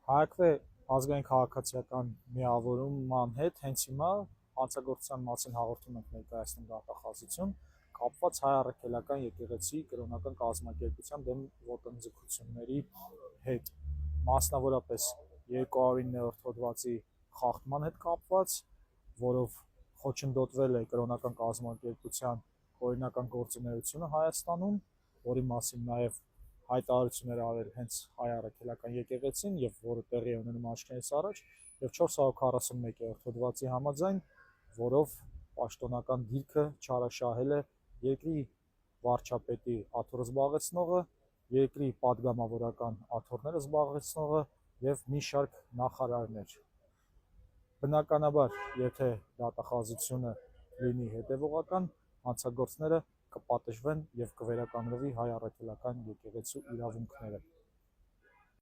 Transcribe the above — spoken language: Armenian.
Հայակվե ազգային քաղաքացիական միավորման հետ հենց հիմա հանցագործության մասին հաղորդում ենք ներկայացնում դատախազություն, կապված հայ առաքելական եկեղեցի կրոնական կազմակերպության դեմ ոտնձգությունների հետ, մասնավորապես 209-րդ հոդվածի խախտման հետ կապված, որով խոչընդոտվել է կրոնական կազմակերպության օրինական գործունեությունը Հայաստանում, որի մասին նաև հայտարարություններ արել հենց հայ առաքելական եկեղեցին եւ որը տեղի է ունենում աշխարհից առաջ եւ 441-րդ հոդվածի համաձայն, որով պաշտոնական դիրքը չարաշահել է երկրի վարչապետի աթոռ զբաղեցնողը, երկրի падգամավորական աթոռները զբաղեցնողը եւ մի շարք նախարարներ։ Բնականաբար, եթե դատախազությունը լինի հետևողական, հանցագործները կպատժվեն եւ կվերականգնվի հայ առաքելական եկեղեցու իրավունքները։